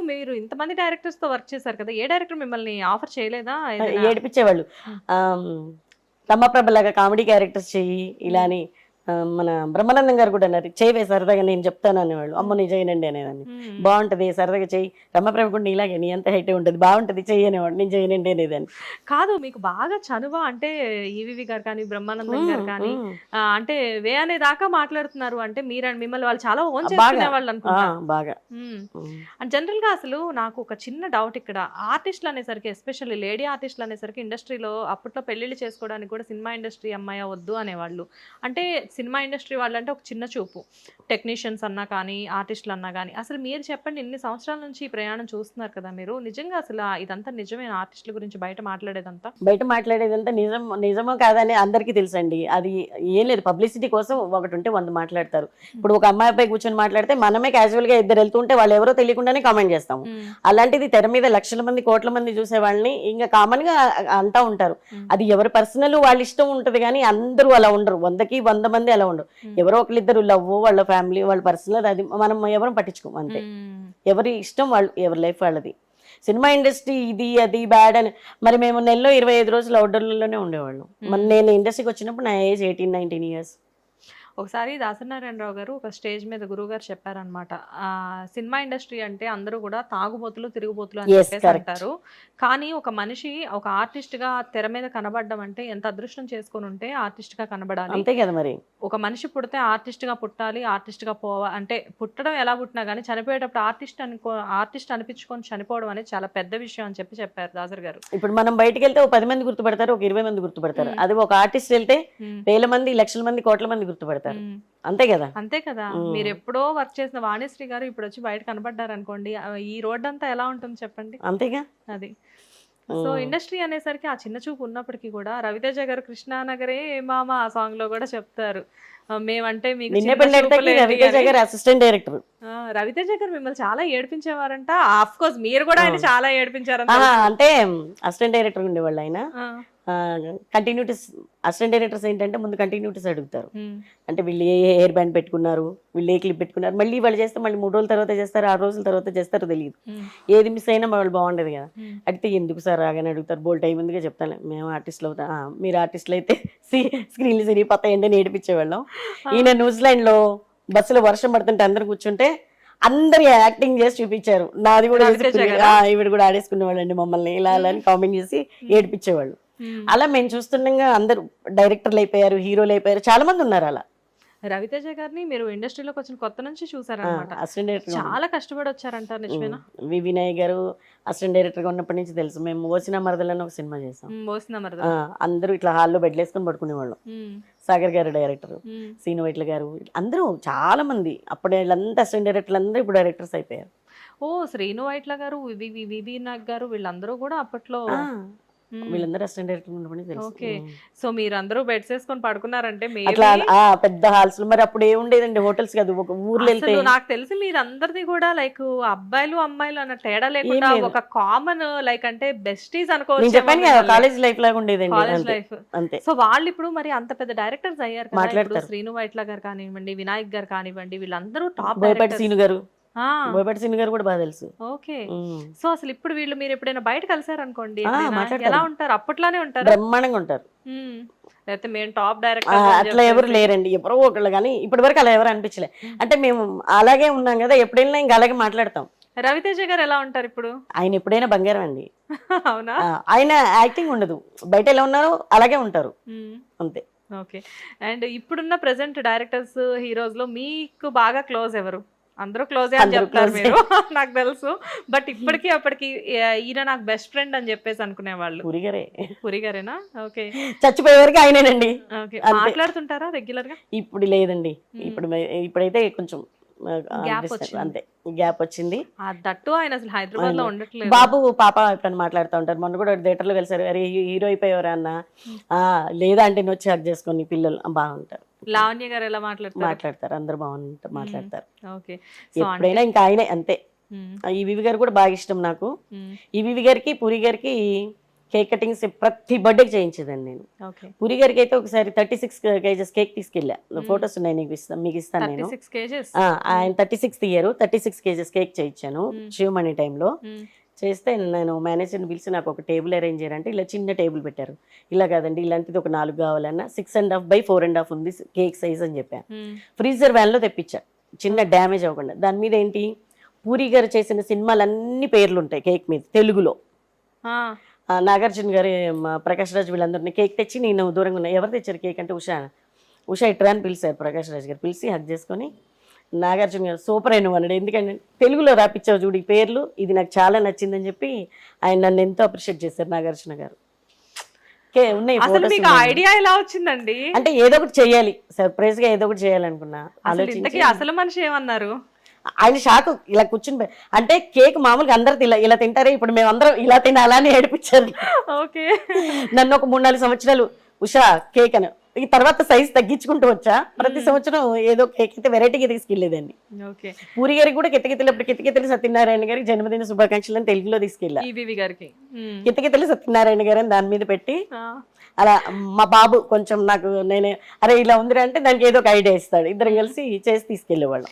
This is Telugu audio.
మీరు ఇంతమంది డైరెక్టర్స్ తో వర్క్ చేశారు కదా, ఏ డైరెక్టర్ మిమ్మల్ని ఆఫర్ చేయలేదా ఏడిపించేవాళ్ళు. రమాప్రభ లాగా కామెడీ క్యారెక్టర్స్ చెయ్యి ఇలా అని. మన బ్రహ్మానందం గారు కూడా అన్నారు, చేయవే సరదాగా నేను చెప్తాను అనేవాళ్ళు. అమ్మ నేను చేయనండి అనేదాన్ని. బాగుంటది సరదాగా చెయ్యి, రమాప్రభ కూడా ఇలాగే నీ అంత హైటే ఉంటుంది బాగుంటది చెయ్యి అనేవాడు. నేను చేయనండి అనేదాన్ని. కాదు మీకు బాగా చనువ అంటే ఈవివి గారు కానీ బ్రహ్మానందం గారు కానీ అంటే వే అనే దాకా మాట్లాడుతున్నారు అంటే మిమ్మల్ని వాళ్ళు చాలా ఓన్ చేసుకునే వాళ్ళు అనుకుంటా బాగా. అండ్ జనరల్ గా అసలు నాకు ఒక చిన్న డౌట్ ఇక్కడ, ఆర్టిస్టులు అనేసరికి ఎస్పెషల్లీ లేడీ ఆర్టిస్టులు అనేసరికి ఇండస్ట్రీలో అప్పట్లో పెళ్లిళ్ళు చేసుకోవడానికి కూడా సినిమా ఇండస్ట్రీ అమ్మాయి వద్దు అనేవాళ్ళు. అంటే సినిమా ఇండస్ట్రీ వాళ్ళంటే ఒక చిన్న చూపు, టెక్నీషియన్స్ అన్నా కానీ ఆర్టిస్టులు అన్నా కానీ. అసలు మీరు చెప్పండి, ఇన్ని సంవత్సరాల నుంచి ఈ ప్రయాణం చూస్తున్నారు కదా మీరు, నిజంగా అసలు ఇదంతా నిజమైన ఆర్టిస్టుల గురించి బయట మాట్లాడేదంతా నిజమో కాదని అందరికీ తెలుసండి. అది ఏం లేదు, పబ్లిసిటీ కోసం ఒకటి ఉంటే 100 మాట్లాడతారు. ఇప్పుడు ఒక అమ్మాయి అబ్బాయి కూర్చొని మాట్లాడితే మనమే క్యాజువల్ గా ఇద్దరు వెళ్తుంటే వాళ్ళు ఎవరో తెలియకుండానే కామెంట్ చేస్తాము. అలాంటిది తెర మీద లక్షల మంది కోట్ల మంది చూసే వాళ్ళని ఇంకా కామన్ గా అంటా ఉంటారు. అది ఎవరి పర్సనల్ వాళ్ళ ఇష్టం ఉంటది కానీ అందరూ అలా ఉండరు. 100కి 100 మంది అలా ఉండరు. ఎవరో ఒకరిద్దరు లవ్, వాళ్ళ ఫ్యామిలీ, వాళ్ళ పర్సనల్, అది మనం ఎవరు పట్టించుకోం అంతే. ఎవరి ఇష్టం వాళ్ళు, ఎవరి లైఫ్ వాళ్ళది. సినిమా ఇండస్ట్రీ ఇది అది బ్యాడ్ అని మరి మేము నెలలో 25 రోజులు అవుట్డోర్లోనే ఉండేవాళ్ళం. మరి నేను ఇండస్ట్రీకి వచ్చినప్పుడు నా ఏజ్ 18-19 ఇయర్స్. ఒకసారి దాసనారాయణరావు గారు ఒక స్టేజ్ మీద గురువు గారు చెప్పారనమాట, సినిమా ఇండస్ట్రీ అంటే అందరూ కూడా తాగుబోతులు తిరుగుబోతులు అని చెప్పేసి అంటారు, కానీ ఒక మనిషి ఒక ఆర్టిస్ట్ గా తెర మీద కనబడడం అంటే ఎంత అదృష్టం చేసుకొని ఉంటే ఆర్టిస్ట్ గా కనబడాలి. అంతే కదా మరి. ఒక మనిషి పుడితే ఆర్టిస్ట్ గా పుట్టాలి, ఆర్టిస్ట్ గా అంటే పుట్టడం ఎలా పుట్టినా కానీ చనిపోయేటప్పుడు ఆర్టిస్ట్ అనిపించుకొని చనిపోవడం అనేది చాలా పెద్ద విషయం అని చెప్పారు దాసర్ గారు. ఇప్పుడు మనం బయటకు వెళ్తే 10 మంది గుర్తుపడతారు, ఒక 20 మంది గుర్తుపడతారు. అది ఒక ఆర్టిస్ట్ వెళ్తే వేల మంది, లక్షల మంది, కోట్ల మంది గుర్తుపడతారు. అంతే కదా. అంతే కదా. మీరు ఎప్పుడో వర్క్ చేసిన వాణిశ్రీ గారు ఇప్పుడు వచ్చి బయట కనబడ్డారు అనుకోండి, ఈ రోడ్ అంతా ఎలా ఉంటుంది చెప్పండి. అంతేగా. అది సో ఇండస్ట్రీ అనేసరికి ఆ చిన్న చూపు ఉన్నప్పటికీ కూడా రవితేజ గారు కృష్ణానగరే మామ ఆ సాంగ్ లో కూడా చెప్తారు, మేమంటే మీకు రవితేజ గారు అసిస్టెంట్ డైరెక్టర్. రవితేజ గారు మిమ్మల్ని చాలా ఏడిపించేవారంట. ఆఫ్ కోర్స్ మీరు కూడా ఆయన చాలా ఏడిపించారంట. అంటే అసిస్టెంట్ డైరెక్టర్ ఉండేవాళ్ళు ఆయన. కంటిన్యూటీస్ అసిస్టెంట్ డైరెక్టర్స్ ఏంటంటే ముందు కంటిన్యూటీస్ అడుగుతారు. అంటే వీళ్ళు ఏ హెయిర్ బ్యాండ్ పెట్టుకున్నారు, వీళ్ళు ఏ క్లిప్ పెట్టుకున్నారు, మళ్ళీ వాళ్ళు చేస్తే మళ్ళీ 3 రోజుల తర్వాత చేస్తారు, 6 రోజుల తర్వాత చేస్తారో తెలియదు. ఏది మిస్ అయినా వాళ్ళు బాగుండదు కదా. అడిగితే ఎందుకు సార్ రాగానే అడుగుతారు, బోల్ టైం ముందుగా చెప్తాను, మేము ఆర్టిస్టులు అవుతాం, మీరు ఆర్టిస్టులు అయితే స్క్రీన్లు సిరిగిపోతాయండి అని ఏడిపించేవాళ్ళం. ఈయన న్యూజిలాండ్ లో బస్సులో వర్షం పడుతుంటే అందరు కూర్చుంటే అందరు యాక్టింగ్ చేసి చూపించారు. నాది కూడా ఈవిడ కూడా ఆడేసుకునేవాళ్ళండి మమ్మల్ని ఇలా అలా అని కామెంట్ చేసి ఏడిపించేవాళ్ళు. అలా మేము చూస్తుండగా అందరు డైరెక్టర్లు అయిపోయారు, హీరోలు అయిపోయారు, చాలా మంది ఉన్నారు. అలా రవితేజ గారిని మీరు ఇండస్ట్రీలోకి వచ్చిన కొత్త నుంచి చూసారన్నమాట. చాలా కష్టపడి వచ్చారంటారు, నిజమేనా? వి వినయ్ గారు అసిస్టెంట్ డైరెక్టర్ గా ఉన్నప్పటి నుంచి తెలుసు. మేము ఓసిన మరదలని ఒక సినిమా చేసాం. అందరూ ఇట్లా హాల్లో బెడ్లు వేసుకొని పడుకునేవాళ్ళం. సాగర్ గారు డైరెక్టర్, సీను వైట్ల గారు, అందరూ చాలా మంది. అప్పుడు వీళ్ళంతా అసిస్టెంట్ డైరెక్టర్లు అందరూ ఇప్పుడు డైరెక్టర్స్ అయిపోయారు. ఓ శ్రీను వైట్ల గారు, వివి నాగ్ గారు, వీళ్ళందరూ కూడా అప్పట్లో వీళ్ళందరూ అసిస్టెంట్ డైరెక్టర్ ఉన్నప్పుడు తెలుసు. ఓకే, సో మీరందరూ బెడ్స్ వేసుకొని పడుకున్నారంటే పెద్ద హాల్స్. మరి అప్పుడు ఏముండేదండి, హోటల్స్ కాదు, ఒక ఊర్లో వెళ్తే. నాకు తెలిసి మీరందరిది కూడా లైక్ అబ్బాయిలు అమ్మాయిలు అన్న తేడా లేకుండా ఒక కామన్ లైక్ అంటే బెస్టీస్ అనుకోవచ్చు. చెప్పాను కదా, కాలేజ్ లైఫ్ లాగా ఉండేదండి. కాలేజ్ లైఫ్ అంతే. సో వాళ్ళు ఇప్పుడు మరి అంత పెద్ద డైరెక్టర్స్ అయ్యారు కదా. శ్రీను వైట్ల గారు కానివ్వండి, వినాయక్ గారు కానివ్వండి, వీళ్ళందరూ టాప్ డైరెక్టర్స్. సీను గారు, బోయపాటి సీను గారు కూడా బాగా తెలుసు. ఓకే, సో అసలు ఇప్పుడు వీళ్ళు మీరు ఎప్పుడైనా బయట కలిసారు అనుకోండి, ఎలా ఉంటారు? అప్పట్లానే ఉంటారు, బ్రహ్మాండంగా ఉంటారు. లేకపోతే మేము టాప్ డైరెక్టర్ అట్లా ఎవరు లేరండి, ఎవరో ఒకళ్ళు. కానీ ఇప్పటి వరకు అలా ఎవరు అనిపించలే. అంటే మేము అలాగే ఉన్నాం కదా, ఎప్పుడైనా ఇంకా అలాగే మాట్లాడతాం. రవితేజ గారు ఎలా ఉంటారు ఇప్పుడు? ఆయన ఎప్పుడైనా బంగారం అండి. అవునా? ఆయన యాక్టింగ్ ఉండదు, బయట ఎలా ఉన్నారో అలాగే ఉంటారు అంతే. ఓకే, అండ్ ఇప్పుడున్న ప్రెసెంట్ డైరెక్టర్స్ హీరోస్ లో మీకు బాగా క్లోజ్ ఎవరు? అందరూ క్లోజ్ అని చెప్తారు మీరు, నాకు తెలుసు. బట్ ఇప్పటికీ అప్పటికి ఈయన నాకు బెస్ట్ ఫ్రెండ్ అని చెప్పేసి అనుకునేవాళ్ళు. పురిగారేనా? ఓకే, చచ్చిపోయే వరకు ఆయనేనండి. మాట్లాడుతుంటారా రెగ్యులర్ గా? ఇప్పుడు లేదండి, ఇప్పుడైతే కొంచెం అంతే గ్యాప్ వచ్చింది. దట్టు ఆయన అసలు హైదరాబాద్ లో ఉండట్లేదు. బాబు పాప ఎప్పుడైనా మాట్లాడుతూ ఉంటారు. మొన్న కూడా థియేటర్లో కలిసారు, అరే హీరో అయిపోయేవారా అన్న, లేదా అంటే వచ్చి హక్ చేసుకొని పిల్లలు బాగుంటారు. లావణ్య గారు ఎలా మాట్లాడతారు, అందరు బాగుంటారు, మాట్లాడతారు. ఎప్పుడైనా ఇంకా ఆయనే అంతే. ఈ వివి గారు కూడా బాగా ఇష్టం నాకు. ఈ వివి గారికి, పూరి గారికి కేక్ కటింగ్స్ ప్రతి బర్త్డేకి చేయించేదాన్ని నేను. ఓకే. పూరి గారికి అయితే ఒకసారి 36 కేజెస్ కేక్ తీసుకెళ్ళా. ఫొటోస్ ఉన్నాయి, మీకు ఇస్తాను నేను. 36 కేజెస్. ఆయన 36th ఇయర్ 36 కేజెస్ కేక్ చేయించాను శివమణి టైంలో. చేస్తే నేను మేనేజర్ని పిలిచి నాకు ఒక టేబుల్ అరేంజ్ చేయాలంటే ఇలా చిన్న టేబుల్ పెట్టారు. ఇలా కాదండి ఇలాంటిది ఒక 4 కావాలన్నా 6.5 by 4.5 ఉంది కేక్ సైజ్ అని చెప్పా. ఫ్రీజర్ వ్యాన్లో తెప్పించా చిన్న డ్యామేజ్ అవ్వకుండా. దాని మీద ఏంటి, పూరి గారు చేసిన సినిమాలన్నీ పేర్లు ఉంటాయి కేక్ మీద తెలుగులో. నాగార్జున గారి ప్రకాష్ రాజ్ వీళ్ళందరినీ కేక్ తెచ్చి నేను దూరంగా ఉన్నా. ఎవరు తెచ్చారు కేక్ అంటే ఉషా ఇట్రా అని పిలిచారు ప్రకాష్ రాజ్ గారు. పిలిచి హక్ చేసుకొని నాగార్జున గారు సూపర్ అయిన అన్నాడు. ఎందుకంటే తెలుగులో రాపిచ్చావు చూడు ఈ పేర్లు, ఇది నాకు చాలా నచ్చిందని చెప్పి ఆయన నన్ను ఎంతో అప్రిషియేట్ చేశారు నాగార్జున గారు. ఉన్నాయి అసలు మీకు ఐడియా ఎలా వచ్చిందండి? అంటే ఏదో ఒకటి చెయ్యాలి, సర్ప్రైజ్ గా ఏదో ఒకటి చేయాలనుకున్నా. ఇంతకీ అసలు మనిషి ఏమన్నారు? ఆయన షాక్, ఇలా కూర్చుని అంటే కేక్ మామూలుగా అందరు ఇలా తింటారే, ఇప్పుడు మేము అందరం ఇలా తినాలా అని ఏడిపించారు. ఓకే. నన్ను ఒక 3-4 సంవత్సరాలు ఉషా కేక్ అని, ఈ తర్వాత సైజ్ తగ్గించుకుంటూ వచ్చా. ప్రతి సంవత్సరం ఏదో కేక్ అయితే వెరైటీగా తీసుకెళ్లేదండి. పూరి గారికి కూడా కితకితలు సత్యనారాయణ గారికి జన్మదిన శుభాకాంక్షలు అని తెలుగులో తీసుకెళ్ళా. కితకితలు సత్యనారాయణ గారు అని దాని మీద పెట్టి అలా మా బాబు కొంచెం నాకు నేనే అరే ఇలా ఉందిరా అంటే దానికి ఏదో ఒక ఐడియా ఇస్తాడు. ఇద్దరం కలిసి చేసి తీసుకెళ్లేవాళ్ళం.